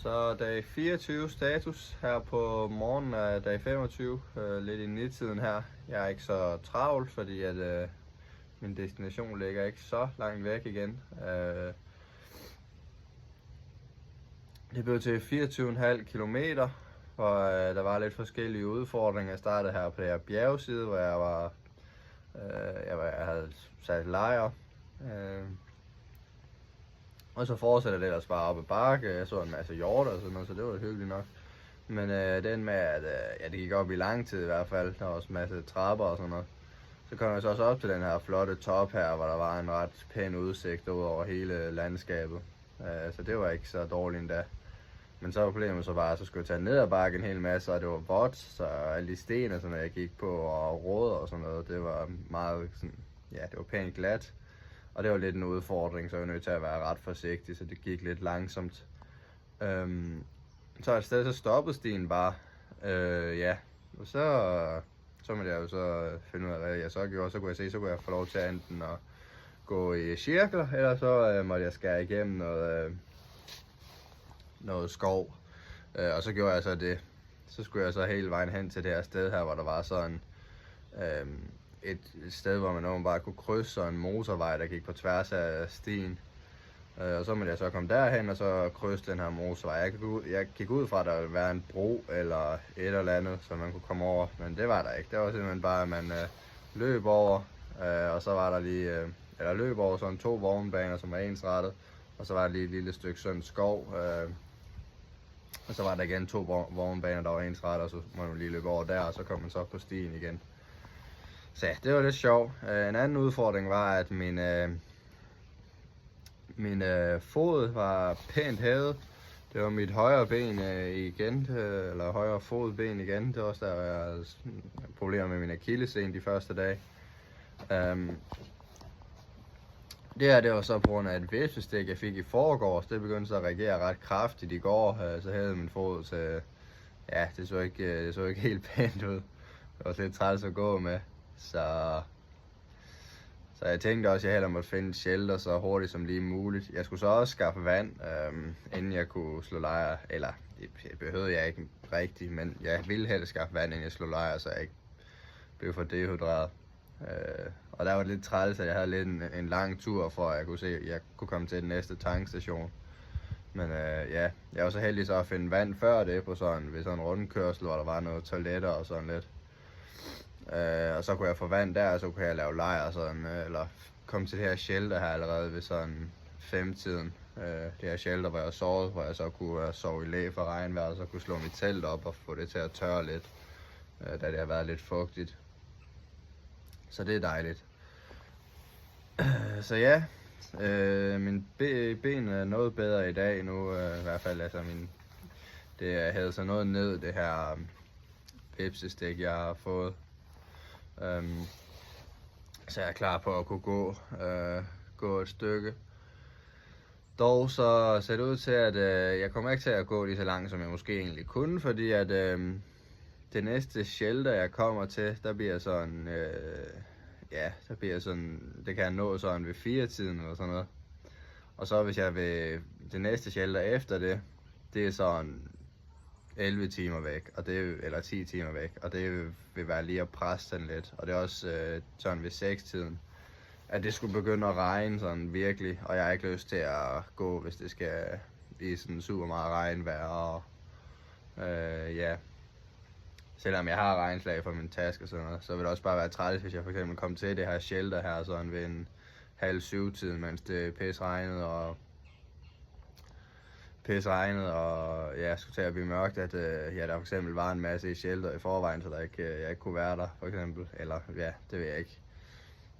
Så dag 24 status her på morgenen af dag 25, lidt i nittiden her. Jeg er ikke så travlt, fordi at min destination ligger ikke så langt væk igen. Det blev til 24,5 kilometer, og der var lidt forskellige udfordringer. Jeg startede her på det her bjergside, hvor jeg havde sat lejr. Og så fortsætter det ellers bare op ad bakke. Jeg så en masse hjorter og sådan noget, så det var hyggeligt nok. Men den med, at det gik op i lang tid i hvert fald. Der var også en masse trapper og sådan noget. Så kom jeg så også op til den her flotte top her, hvor der var en ret pæn udsigt ud over hele landskabet. Så det var ikke så dårligt endda. Men så var problemet så bare, at så skulle jeg tage ned ad bakken en hel masse, og det var vådt, så alle de sten og sådan noget, jeg gik på, og råd og sådan noget, det var meget sådan, ja, det var pænt glat. Og det var lidt en udfordring, så jeg var nødt til at være ret forsigtig, så det gik lidt langsomt. Så et sted, så stoppede stien bare. Og så måtte jeg jo så finde ud af, hvad jeg så gjorde. Så kunne jeg se, så kunne jeg få lov til enten at gå i cirkler, eller så måtte jeg skære igennem noget skov. Og så gjorde jeg så det. Så skulle jeg så hele vejen hen til det her sted her, hvor der var sådan et sted, hvor man bare kunne krydse en motorvej, der gik på tværs af stien. Og så måtte jeg så komme derhen og så krydse den her motorvej. Jeg gik ud fra, at der ville være en bro eller et eller andet, så man kunne komme over, men det var der ikke. Det var simpelthen bare, at man løb over, og så var der lige, eller løb over sådan 2 vognbaner, som var ensrettet, og så var der lige et lille stykke sådan skov, og så var der igen 2 vognbaner, der var ensrettet, og så må man lige løbe over der, og så kom man så på stien igen. Så ja, det var lidt sjovt. En anden udfordring var, at min fod var pænt hævet. Det var mit højre ben igen, eller højre fodben igen. Det var også der, jeg havde problemer med min akillescene de første dage. Det var så på grund af et væbsestik, jeg fik i forgårs. Det begyndte så at reagere ret kraftigt i går, så havde min fod til, ja, det så ikke helt pænt ud. Det var lidt træls at gå med. Så jeg tænkte også, at jeg hellere måtte finde et shelter så hurtigt som lige muligt. Jeg skulle så også skaffe vand, inden jeg kunne slå lejr. Eller det behøvede jeg ikke rigtigt, men jeg ville helst skaffe vand, inden jeg slog lejr, så jeg ikke blev for dehydreret. Og der var lidt træls, at jeg havde lidt en lang tur, for at jeg kunne se, at jeg kunne komme til den næste tankstation. Men jeg var så heldig så at finde vand før det ved sådan en rundkørsel, hvor der var noget toiletter og sådan lidt. Og så kunne jeg få vand der, og så kunne jeg lave lejr sådan, eller komme til det her shelter her allerede ved sådan 5-tiden. Det her shelter, hvor jeg sov, hvor jeg så kunne sove i læ for regnvejr, og så kunne slå mit telt op og få det til at tørre lidt, da det har været lidt fugtigt. Så det er dejligt. Så ja, min ben er noget bedre i dag nu, i hvert fald. Altså det havde så noget ned, det her pepsistik, jeg har fået. Så jeg er klar på at kunne gå et stykke. Dog så ser det ud til, at jeg kommer ikke til at gå lige så langt, som jeg måske egentlig kunne, fordi at det næste shelter, jeg kommer til, der bliver sådan, det kan jeg nå sådan ved 4-tiden eller sådan noget. Og så hvis jeg vil det næste shelter efter det er sådan 11 timer væk, eller 10 timer væk, og det vil være lige at presse den lidt. Og det er også sådan ved 6-tiden, at det skulle begynde at regne sådan virkelig, og jeg har ikke lyst til at gå, hvis det skal i sådan super meget regnvejr, og selvom jeg har regnslag for min taske og sådan noget, så vil det også bare være træls, hvis jeg for eksempel kom til det her shelter her sådan ved en 6:30-tiden, mens det pisregnede, og jeg skulle til at blive mørkt, at der for eksempel var en masse shelter i forvejen, så jeg ikke kunne være der, for eksempel. Eller ja, det ved jeg ikke.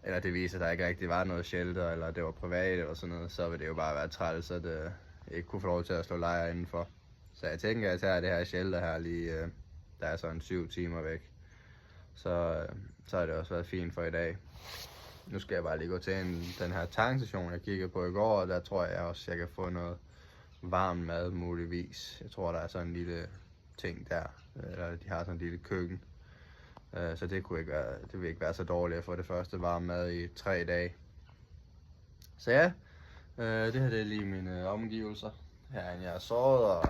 Eller det viser, at der ikke rigtig var noget shelter, eller det var privat eller sådan noget, så vil det jo bare være træls, at jeg ikke kunne få lov til at slå lejr indenfor. Så jeg tænker, at jeg tager det her shelter her lige, der er sådan 7 timer væk. Så har det også været fint for i dag. Nu skal jeg bare lige gå til den her tankstation, jeg kiggede på i går, og der tror jeg også, jeg kan få noget varm mad muligvis. Jeg tror, der er sådan en lille ting der, eller de har sådan en lille køkken. Så det vil ikke være så dårligt at få det første varme mad i 3 dage. Så ja, det her det er lige mine omgivelser Ja, jeg er såret og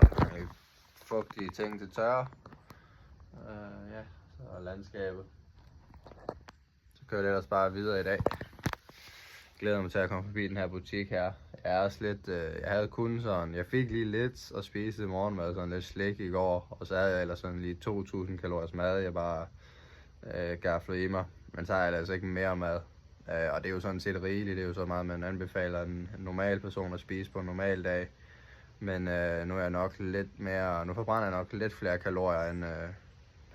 fugtige ting til tørre. Ja, så landskabet. Så kører det ellers bare videre i dag. Glæder mig til at komme forbi den her butik her. Jeg er også lidt, jeg havde kun sådan, jeg fik lige lidt at spise i morgenmad, sådan lidt slik i går, og så havde jeg ellers sådan lige 2000 kalorier mad, jeg bare gaflede i mig. Men så har jeg altså ikke mere mad, og det er jo sådan set rigeligt, det er jo så meget, man anbefaler en normal person at spise på en normal dag. Men nu er jeg nok lidt mere, nu forbrænder jeg nok lidt flere kalorier, end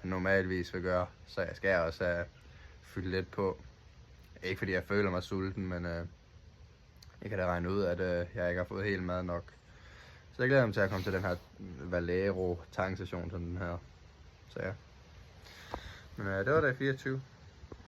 normalvis vil gøre, så jeg skal også have fyldt lidt på. Ikke fordi jeg føler mig sulten, men jeg kan da regne ud, at jeg ikke har fået helt mad nok. Så jeg glæder mig til at komme til den her Valero tankstation, sådan den her. Så ja. Men det var dag 24.